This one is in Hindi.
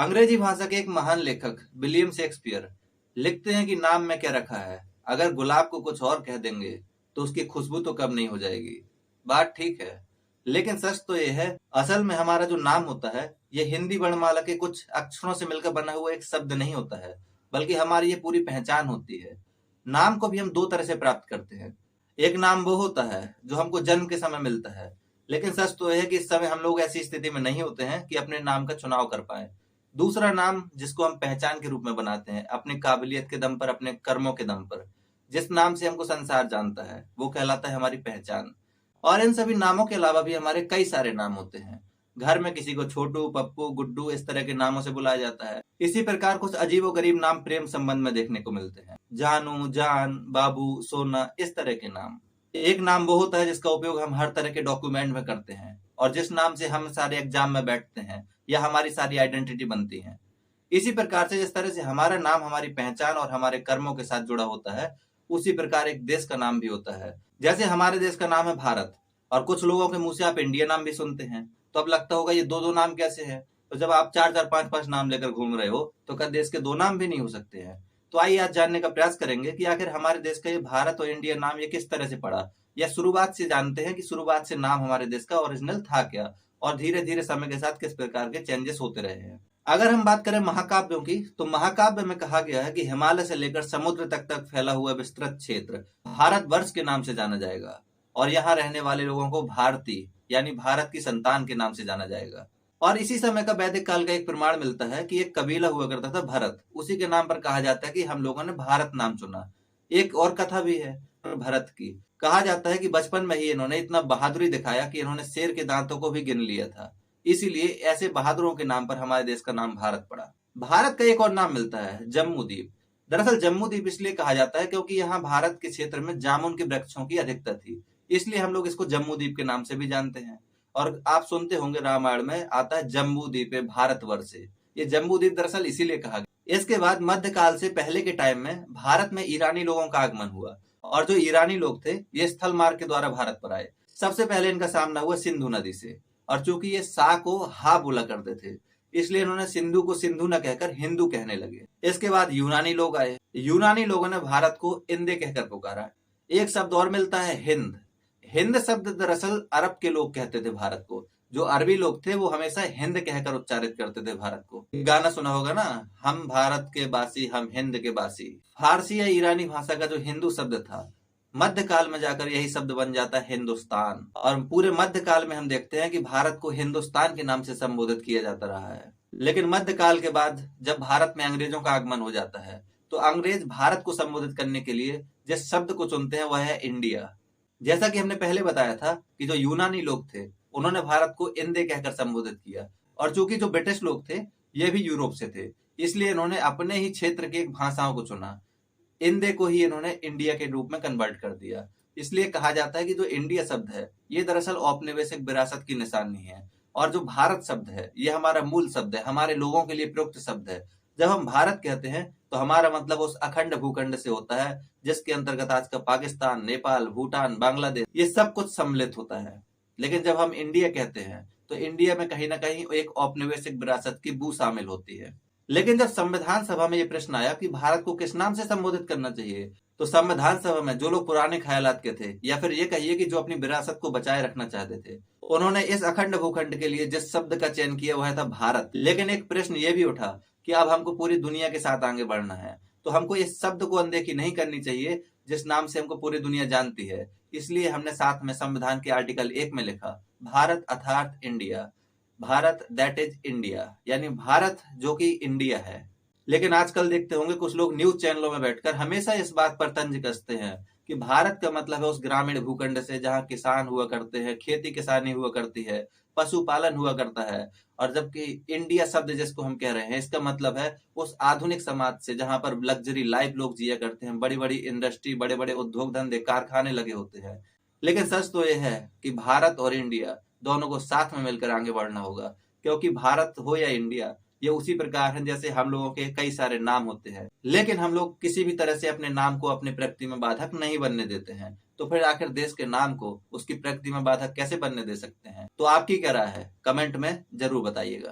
अंग्रेजी भाषा के एक महान लेखक विलियम शेक्सपियर लिखते हैं कि नाम में क्या रखा है। अगर गुलाब को कुछ और कह देंगे तो उसकी खुशबू तो कम नहीं हो जाएगी। बात ठीक है, लेकिन सच तो यह है, असल में हमारा जो नाम होता है यह हिंदी वर्णमाला के कुछ अक्षरों से मिलकर बना हुआ एक शब्द नहीं होता है, बल्कि हमारी ये पूरी पहचान होती है। नाम को भी हम दो तरह से प्राप्त करते हैं। एक नाम वो होता है जो हमको जन्म के समय मिलता है, लेकिन सच तो यह है कि इस समय हम लोग ऐसी स्थिति में नहीं होते हैं कि अपने नाम का चुनाव कर पाए। दूसरा नाम जिसको हम पहचान के रूप में बनाते हैं, अपनी काबिलियत के दम पर, अपने कर्मों के दम पर, जिस नाम से हमको संसार जानता है वो कहलाता है हमारी पहचान। और इन सभी नामों के अलावा भी हमारे कई सारे नाम होते हैं। घर में किसी को छोटू, पप्पू, गुड्डू इस तरह के नामों से बुलाया जाता है। इसी प्रकार कुछ अजीबोगरीब नाम प्रेम संबंध में देखने को मिलते हैं। जानू, जान, बाबू, सोना, इस तरह के नाम। एक नाम वो होता है जिसका उपयोग हम हर तरह के डॉक्यूमेंट में करते हैं और जिस नाम से हम सारे एग्जाम में बैठते हैं या हमारी सारी आइडेंटिटी बनती है। इसी प्रकार से जिस तरह से हमारा नाम हमारी पहचान और हमारे कर्मों के साथ जुड़ा होता है, उसी प्रकार एक देश का नाम भी होता है। जैसे हमारे देश का नाम है भारत, और कुछ लोगों के मुंह से आप इंडिया नाम भी सुनते हैं, तो अब लगता होगा ये दो दो नाम कैसे हैं। तो जब आप चार चार पांच पांच नाम लेकर घूम रहे हो तो क्या देश के दो नाम भी नहीं हो सकते हैं? तो आइए आज जानने का प्रयास करेंगे कि आखिर हमारे देश का ये भारत और इंडिया नाम ये किस तरह से पड़ा, या शुरुआत से जानते हैं कि शुरुआत से नाम हमारे देश का ओरिजिनल था क्या, और धीरे धीरे समय के साथ किस प्रकार के चेंजेस होते रहे हैं। अगर हम बात करें महाकाव्यों की, तो महाकाव्य में कहा गया है कि हिमालय से लेकर समुद्र तक फैला हुआ विस्तृत क्षेत्र भारतवर्ष के नाम से जाना जाएगा, और यहाँ रहने वाले लोगों को भारतीय यानी भारत की संतान के नाम से जाना जाएगा। और इसी समय का वैदिक काल का एक प्रमाण मिलता है कि एक कबीला हुआ करता था भरत, उसी के नाम पर कहा जाता है कि हम लोगों ने भारत नाम चुना। एक और कथा भी है भरत की। कहा जाता है कि बचपन में ही इन्होंने इतना बहादुरी दिखाया कि इन्होंने शेर के दांतों को भी गिन लिया था। इसीलिए ऐसे बहादुरों के नाम पर हमारे देश का नाम भारत पड़ा। भारत का एक और नाम मिलता है जम्मू द्वीप। दरअसल जम्मू द्वीप इसलिए कहा जाता है क्योंकि यहाँ भारत के क्षेत्र में जामुन के वृक्षों की अधिकता थी, इसलिए हम लोग इसको जम्मू द्वीप के नाम से भी जानते हैं। और आप सुनते होंगे रामायण में आता है जम्बू द्वीपे भारतवर्षे। ये जम्बू द्वीप दरअसल इसीलिए कहा गया। इसके बाद मध्यकाल से पहले के टाइम में भारत में ईरानी लोगों का आगमन हुआ, और जो ईरानी लोग थे ये स्थल मार्ग के द्वारा भारत पर आए। सबसे पहले इनका सामना हुआ सिंधु नदी से, और चूंकि ये सा को हा बोला करते थे, इसलिए इन्होंने सिंधु को सिंधु न कहकर हिंदू कहने लगे। इसके बाद यूनानी लोग आए। यूनानी लोगों ने भारत को इंदे कहकर पुकारा। एक शब्द और मिलता है हिंद। हिंद शब्द दरअसल अरब के लोग कहते थे भारत को। जो अरबी लोग थे वो हमेशा हिंद कहकर उच्चारित करते थे भारत को। गाना सुना होगा ना, हम भारत के बासी, हम हिंद के बासी। फारसी या ईरानी भाषा का जो हिंदू शब्द था, मध्यकाल में जाकर यही शब्द बन जाता है हिंदुस्तान। और पूरे मध्यकाल में हम देखते हैं कि भारत को हिंदुस्तान के नाम से संबोधित किया जाता रहा है। लेकिन मध्यकाल के बाद जब भारत में अंग्रेजों का आगमन हो जाता है, तो अंग्रेज भारत को संबोधित करने के लिए जिस शब्द को चुनते हैं वह है इंडिया। जैसा कि हमने पहले बताया था कि जो यूनानी लोग थे उन्होंने भारत को इंदे कहकर संबोधित किया, और चूंकि जो ब्रिटिश लोग थे ये भी यूरोप से थे, इसलिए इन्होंने अपने ही क्षेत्र की एक भाषाओं को चुना। इंदे को ही इन्होंने इंडिया के रूप में कन्वर्ट कर दिया। इसलिए कहा जाता है कि जो इंडिया शब्द है ये दरअसल औपनिवेशिक विरासत की निशानी है, और जो भारत शब्द है ये हमारा मूल शब्द है, हमारे लोगों के लिए प्रयुक्त शब्द है। जब हम भारत कहते हैं तो हमारा मतलब उस अखंड भूखंड से होता है जिसके अंतर्गत आज का पाकिस्तान, नेपाल, भूटान, बांग्लादेश ये सब कुछ सम्मिलित होता है। लेकिन जब हम इंडिया कहते हैं तो इंडिया में कहीं ना कहीं एक औपनिवेशिक विरासत की बू शामिल होती है। लेकिन जब संविधान सभा में ये प्रश्न आया कि भारत को किस नाम से संबोधित करना चाहिए, तो संविधान सभा में जो लोग पुराने ख्यालात के थे, या फिर ये कहिए कि जो अपनी विरासत को बचाए रखना चाहते थे, उन्होंने इस अखंड भूखंड के लिए जिस शब्द का चयन किया वह था भारत। लेकिन एक प्रश्न ये भी उठा कि अब हमको पूरी दुनिया के साथ आगे बढ़ना है, तो हमको इस शब्द को अनदेखी नहीं करनी चाहिए जिस नाम से हमको पूरी दुनिया जानती है। इसलिए हमने साथ में संविधान के आर्टिकल 1 में लिखा भारत अर्थात India, Bharat that is India, यानी भारत जो कि इंडिया है। लेकिन आजकल देखते होंगे कुछ लोग न्यूज चैनलों में बैठकर हमेशा इस बात पर तंज कसते हैं कि भारत का मतलब है उस ग्रामीण भूखंड से जहां किसान हुआ करते हैं, खेती किसानी हुआ करती है, पशुपालन हुआ करता है। और जबकि इंडिया शब्द जिसको हम कह रहे हैं इसका मतलब है उस आधुनिक समाज से जहां पर लग्जरी लाइफ लोग जिया करते हैं, बड़ी बड़ी इंडस्ट्री, बड़े बड़े उद्योग धंधे, कारखाने लगे होते हैं। लेकिन सच तो यह है कि भारत और इंडिया दोनों को साथ में मिलकर आगे बढ़ना होगा, क्योंकि भारत हो या इंडिया ये उसी प्रकार है जैसे हम लोगों के कई सारे नाम होते हैं। लेकिन हम लोग किसी भी तरह से अपने नाम को अपनी प्रकृति में बाधक नहीं बनने देते हैं, तो फिर आखिर देश के नाम को उसकी प्रकृति में बाधक कैसे बनने दे सकते हैं? तो आपकी क्या राय है, कमेंट में जरूर बताइएगा।